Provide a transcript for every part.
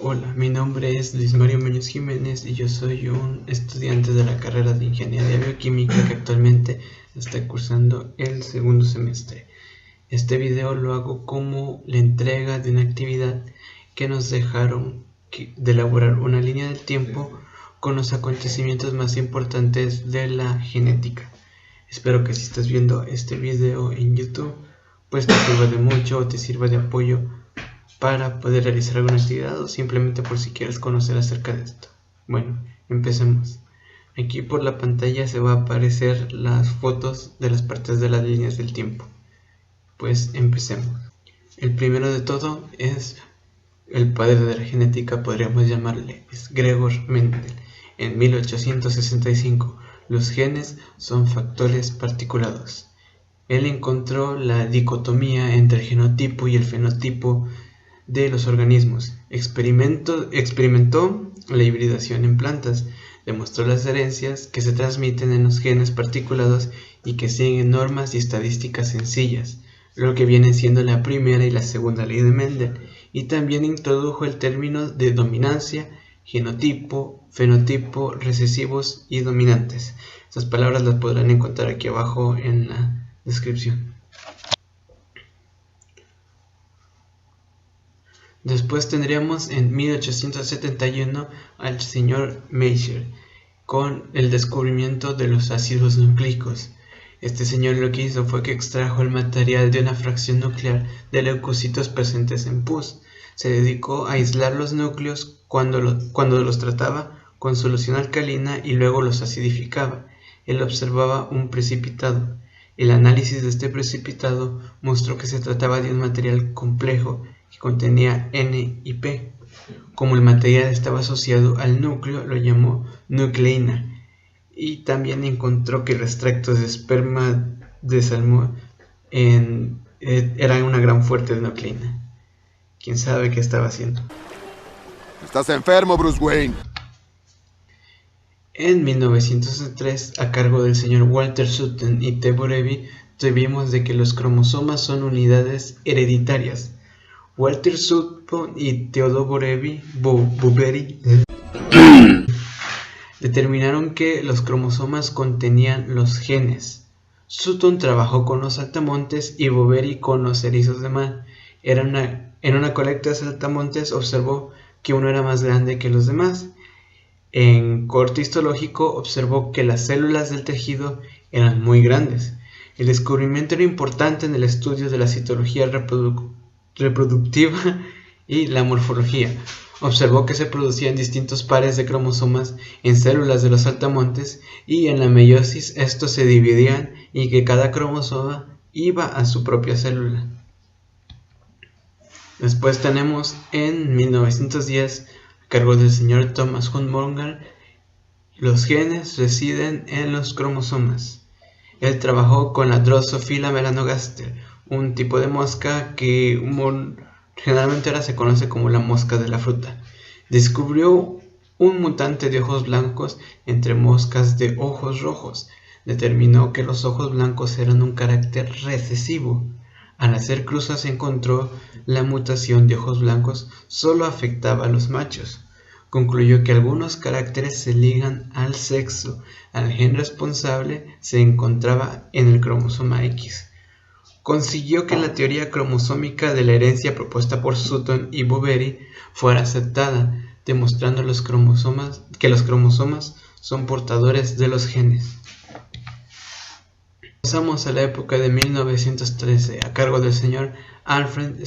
Hola, mi nombre es Luis Mario Muñoz Jiménez y yo soy un estudiante de la carrera de Ingeniería Bioquímica que actualmente está cursando el segundo semestre. Este video lo hago como la entrega de una actividad que nos dejaron de elaborar una línea del tiempo con los acontecimientos más importantes de la genética. Espero que si estás viendo este video en YouTube, pues te sirva de mucho o te sirva de apoyo para poder realizar alguna actividad o simplemente por si quieres conocer acerca de esto. Bueno, empecemos. Aquí por la pantalla se va a aparecer las fotos de las partes de las líneas del tiempo. Pues empecemos. El primero de todo es el padre de la genética, podríamos llamarle, es Gregor Mendel. En 1865, los genes son factores particulados. Él encontró la dicotomía entre el genotipo y el fenotipo de los organismos. Experimentó la hibridación en plantas, demostró las herencias que se transmiten en los genes particulados y que siguen normas y estadísticas sencillas, lo que viene siendo la primera y la segunda ley de Mendel, y también introdujo el término de dominancia, genotipo, fenotipo, recesivos y dominantes. Esas palabras las podrán encontrar aquí abajo en la descripción. Después tendríamos en 1871 al señor Meijer con el descubrimiento de los ácidos nucleicos. Este señor lo que hizo fue que extrajo el material de una fracción nuclear de leucocitos presentes en pus. Se dedicó a aislar los núcleos cuando los trataba con solución alcalina y luego los acidificaba. Él observaba un precipitado. El análisis de este precipitado mostró que se trataba de un material complejo que contenía N y P. Como el material estaba asociado al núcleo, lo llamó nucleína. Y también encontró que los extractos de esperma de salmón eran una gran fuente de nucleína. ¿Quién sabe qué estaba haciendo? Estás enfermo, Bruce Wayne. En 1903, a cargo del señor Walter Sutton y T. Borevi, tuvimos de que los cromosomas son unidades hereditarias. Walter Sutton y Theodore Boveri determinaron que los cromosomas contenían los genes. Sutton trabajó con los saltamontes y Boveri con los erizos de mar. En una colecta de saltamontes observó que uno era más grande que los demás. En corte histológico observó que las células del tejido eran muy grandes. El descubrimiento era importante en el estudio de la citología reproductiva y la morfología. Observó que se producían distintos pares de cromosomas en células de los saltamontes y en la meiosis estos se dividían y que cada cromosoma iba a su propia célula. Después tenemos en 1910, a cargo del señor Thomas Hunt Morgan, los genes residen en los cromosomas. Él trabajó con la Drosophila melanogaster, un tipo de mosca que generalmente ahora se conoce como la mosca de la fruta. Descubrió un mutante de ojos blancos entre moscas de ojos rojos. Determinó que los ojos blancos eran un carácter recesivo. Al hacer cruzas encontró la mutación de ojos blancos solo afectaba a los machos. Concluyó que algunos caracteres se ligan al sexo. Al gen responsable se encontraba en el cromosoma X. Consiguió que la teoría cromosómica de la herencia propuesta por Sutton y Boveri fuera aceptada, demostrando que los cromosomas son portadores de los genes. Pasamos a la época de 1913, a cargo del señor Alfred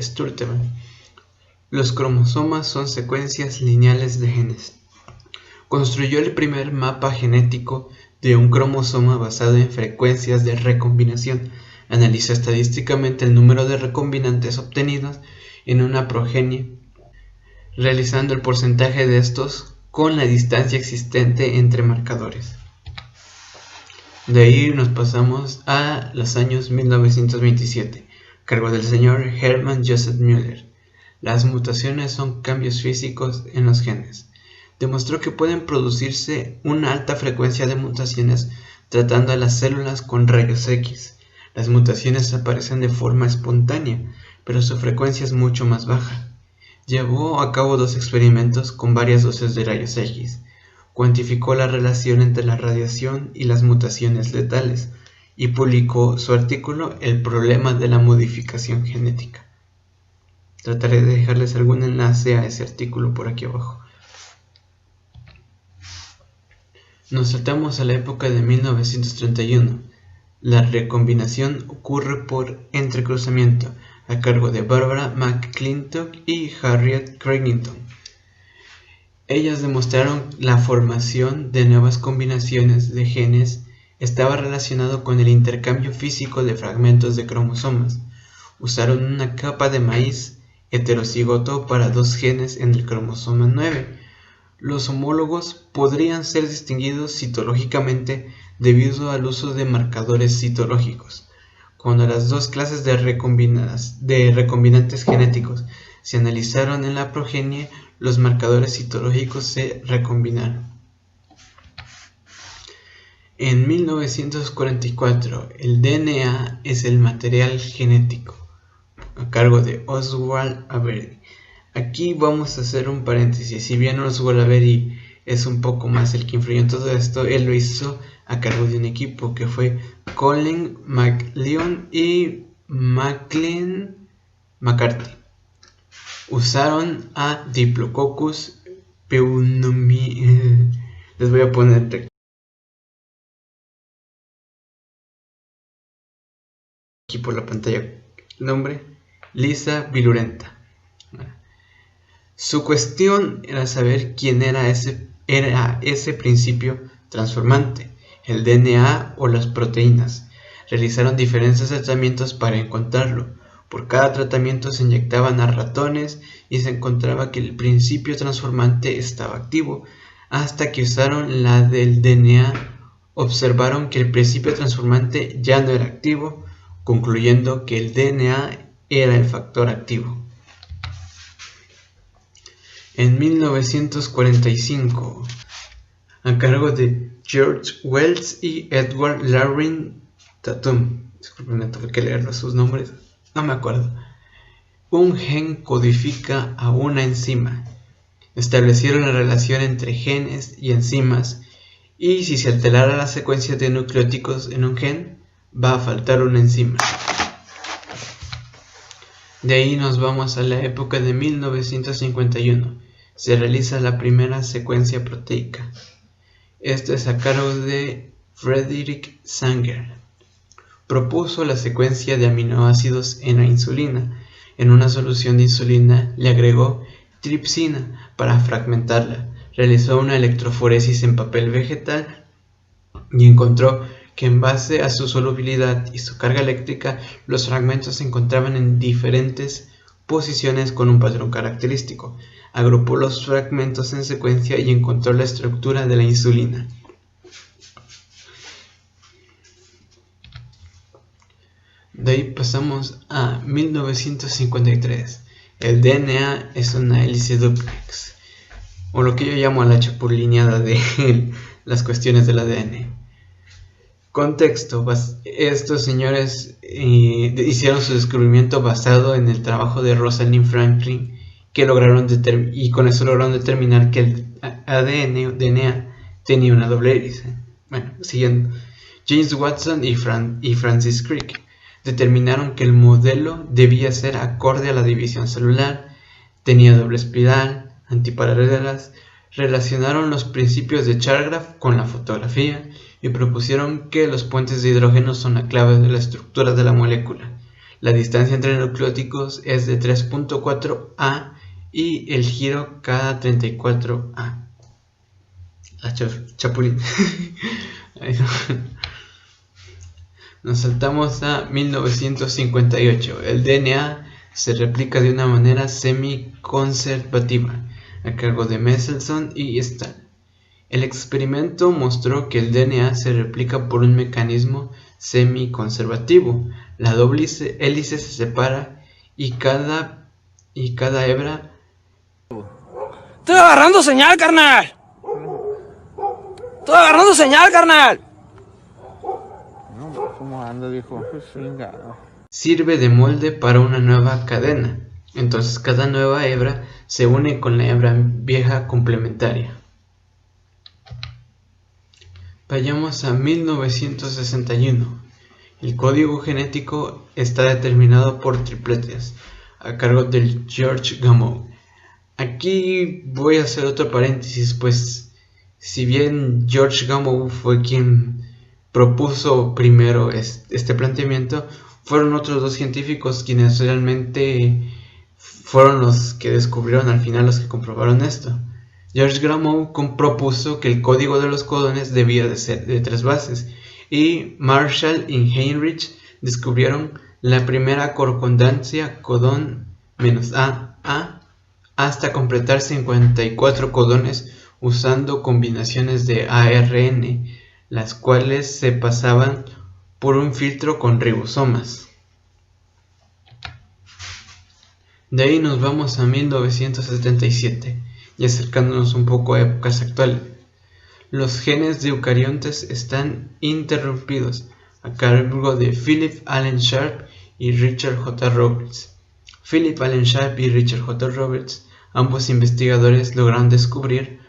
Sturtevant. Los cromosomas son secuencias lineales de genes. Construyó el primer mapa genético de un cromosoma basado en frecuencias de recombinación. Analizó estadísticamente el número de recombinantes obtenidos en una progenie, realizando el porcentaje de estos con la distancia existente entre marcadores. De ahí nos pasamos a los años 1927, a cargo del señor Hermann Joseph Müller. Las mutaciones son cambios físicos en los genes. Demostró que pueden producirse una alta frecuencia de mutaciones tratando a las células con rayos X. Las mutaciones aparecen de forma espontánea, pero su frecuencia es mucho más baja. Llevó a cabo 2 experimentos con varias dosis de rayos X. Cuantificó la relación entre la radiación y las mutaciones letales y publicó su artículo El problema de la modificación genética. Trataré de dejarles algún enlace a ese artículo por aquí abajo. Nos saltamos a la época de 1931. La recombinación ocurre por entrecruzamiento, a cargo de Barbara McClintock y Harriet Creighton. Ellas demostraron la formación de nuevas combinaciones de genes estaba relacionado con el intercambio físico de fragmentos de cromosomas. Usaron una capa de maíz heterocigoto para 2 genes en el cromosoma 9. Los homólogos podrían ser distinguidos citológicamente debido al uso de marcadores citológicos. Cuando las 2 clases de recombinantes genéticos se analizaron en la progenie, los marcadores citológicos se recombinaron. En 1944, el DNA es el material genético, a cargo de Oswald Avery. Aquí vamos a hacer un paréntesis. Si bien Oswald Avery es un poco más el que influyó en todo esto, él lo hizo a cargo de un equipo que fue Colin McLeod y McLean McCarthy. Usaron a Diplococcus pneumoniae. Les voy a poner aquí por la pantalla el nombre: Lisa virulenta. Su cuestión era saber quién era ese principio transformante, el DNA o las proteínas. Realizaron diferentes tratamientos para encontrarlo. Por cada tratamiento se inyectaban a ratones y se encontraba que el principio transformante estaba activo. Hasta que usaron la del DNA, observaron que el principio transformante ya no era activo, concluyendo que el DNA era el factor activo. En 1945, a cargo de George Wells y Edward Loring Tatum, disculpen, tuve que leer sus nombres, no me acuerdo, un gen codifica a una enzima. Establecieron la relación entre genes y enzimas, y si se alterara la secuencia de nucleóticos en un gen, va a faltar una enzima. De ahí nos vamos a la época de 1951. Se realiza la primera secuencia proteica. Esto es a cargo de Frederick Sanger. Propuso la secuencia de aminoácidos en la insulina. En una solución de insulina le agregó tripsina para fragmentarla. Realizó una electroforesis en papel vegetal y encontró que en base a su solubilidad y su carga eléctrica, los fragmentos se encontraban en diferentes posiciones con un patrón característico. Agrupó los fragmentos en secuencia y encontró la estructura de la insulina. De ahí pasamos a 1953. El DNA es una hélice dúplex, o lo que yo llamo la chapulineada de las cuestiones del ADN. Contexto: estos señores hicieron su descubrimiento basado en el trabajo de Rosalind Franklin, que lograron y con eso lograron determinar que el ADN o DNA tenía una doble hélice. Bueno, siguiendo, James Watson y Francis Crick determinaron que el modelo debía ser acorde a la división celular, tenía doble espiral, antiparalelas. Relacionaron los principios de Chargaff con la fotografía y propusieron que los puentes de hidrógeno son la clave de la estructura de la molécula. La distancia entre nucleóticos es de 3.4 A y el giro cada 34 A. Chapulín. Nos saltamos a 1958. El DNA se replica de una manera semi-conservativa, a cargo de Meselson y Stahl. El experimento mostró que el DNA se replica por un mecanismo semi-conservativo. La doble hélice se separa y cada y cada hebra... ¡Estoy agarrando señal, carnal! ¡Estoy agarrando señal, carnal! No, ¿cómo anda, viejo? Chingado. Sirve de molde para una nueva cadena. Entonces cada nueva hebra se une con la hebra vieja complementaria. Vayamos a 1961. El código genético está determinado por tripletes, a cargo del George Gamow. Aquí voy a hacer otro paréntesis, pues si bien George Gamow fue quien propuso primero este planteamiento, fueron otros dos científicos quienes realmente fueron los que descubrieron al final, los que comprobaron esto. George Gamow propuso que el código de los codones debía de ser de 3 bases, y Marshall y Heinrich descubrieron la primera concordancia codón -A hasta completar 54 codones usando combinaciones de ARN, las cuales se pasaban por un filtro con ribosomas. De ahí nos vamos a 1977 y acercándonos un poco a épocas actuales. Los genes de eucariontes están interrumpidos, a cargo de Philip Allen Sharp y Richard J. Roberts. Philip Allen Sharp y Richard J. Roberts, ambos investigadores, lograron descubrir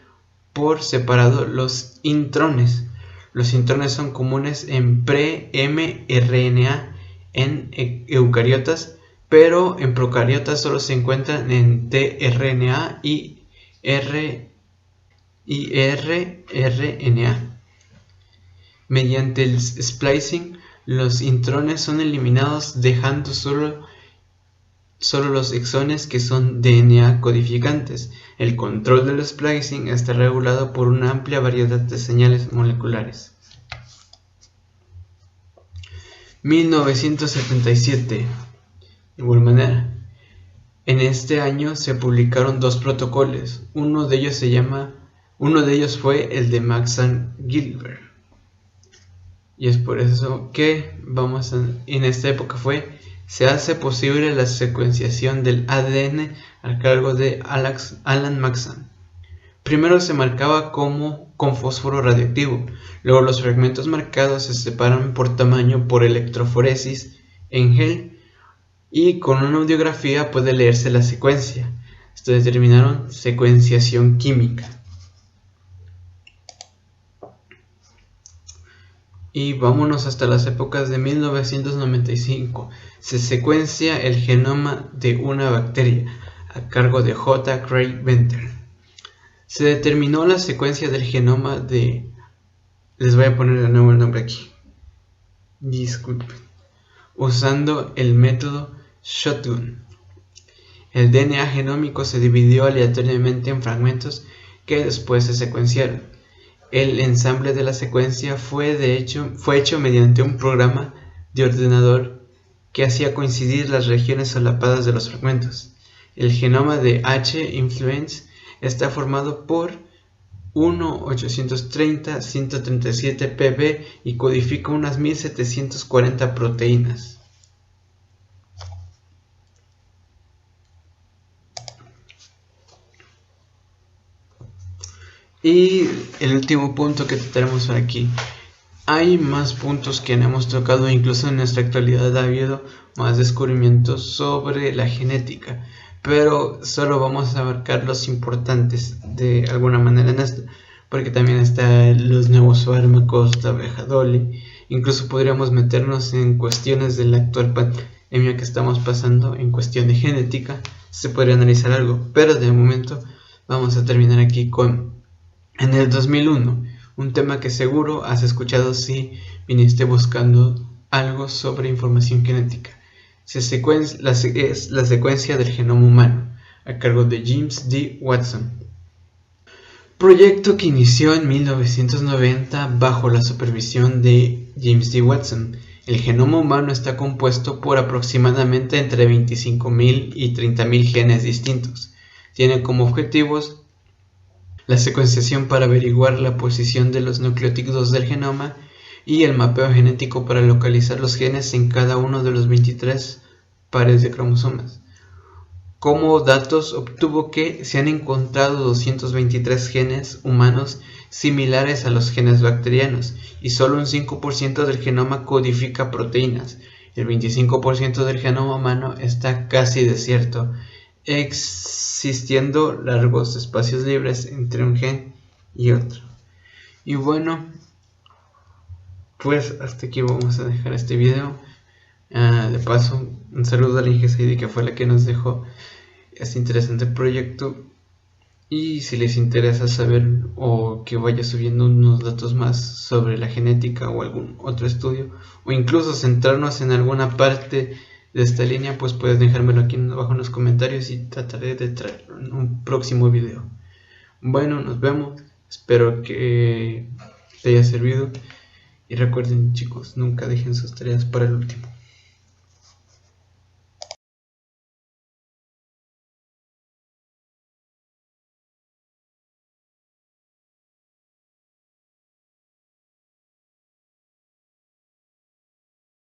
por separado los intrones. Los intrones son comunes en pre-mRNA en eucariotas, pero en procariotas solo se encuentran en tRNA y rRNA. Mediante el splicing, los intrones son eliminados dejando solo los exones que son DNA codificantes. El control del splicing está regulado por una amplia variedad de señales moleculares. 1977. De igual manera, en este año se publicaron 2 protocolos. Uno de ellos fue el de Maxam-Gilbert. Y es por eso que en esta época se hace posible la secuenciación del ADN al cargo de Alan Maxam. Primero se marcaba con fósforo radioactivo, luego los fragmentos marcados se separan por tamaño por electroforesis en gel, y con una audiografía puede leerse la secuencia. Esto determinaron secuenciación química. Y vámonos hasta las épocas de 1995. Se secuencia el genoma de una bacteria a cargo de J. Craig Venter. Se determinó la secuencia del genoma de... Les voy a poner de nuevo el nombre aquí. Disculpen. Usando el método Shotgun. El DNA genómico se dividió aleatoriamente en fragmentos que después se secuenciaron. El ensamble de la secuencia fue hecho mediante un programa de ordenador que hacía coincidir las regiones solapadas de los fragmentos. El genoma de H. influenza está formado por 1.830.137 pp y codifica unas 1740 proteínas. Y el último punto que tenemos aquí. Hay más puntos que no hemos tocado, incluso en nuestra actualidad ha habido más descubrimientos sobre la genética, pero solo vamos a abarcar los importantes de alguna manera en esto, porque también están los nuevos fármacos, la abeja Dolly. Incluso podríamos meternos en cuestiones de la actual pandemia que estamos pasando en cuestión de genética, se podría analizar algo, pero de momento vamos a terminar aquí con en el 2001, un tema que seguro has escuchado si viniste buscando algo sobre información genética. Es la secuencia del genoma humano, a cargo de James D. Watson. Proyecto que inició en 1990 bajo la supervisión de James D. Watson. El genoma humano está compuesto por aproximadamente entre 25.000 y 30.000 genes distintos. Tiene como objetivos la secuenciación para averiguar la posición de los nucleótidos del genoma y el mapeo genético para localizar los genes en cada uno de los 23 pares de cromosomas. Como datos obtuvo que se han encontrado 223 genes humanos similares a los genes bacterianos y solo un 5% del genoma codifica proteínas. El 25% del genoma humano está casi desierto, existiendo largos espacios libres entre un gen y otro. Y bueno, pues hasta aquí vamos a dejar este video. De paso, un saludo a la Ingesaidi, que fue la que nos dejó este interesante proyecto. Y si les interesa saber o que vaya subiendo unos datos más sobre la genética o algún otro estudio, o incluso centrarnos en alguna parte de esta línea, pues puedes dejármelo aquí abajo en los comentarios y trataré de traerlo en un próximo video. Bueno, nos vemos. Espero que te haya servido. Y recuerden, chicos, nunca dejen sus tareas para el último.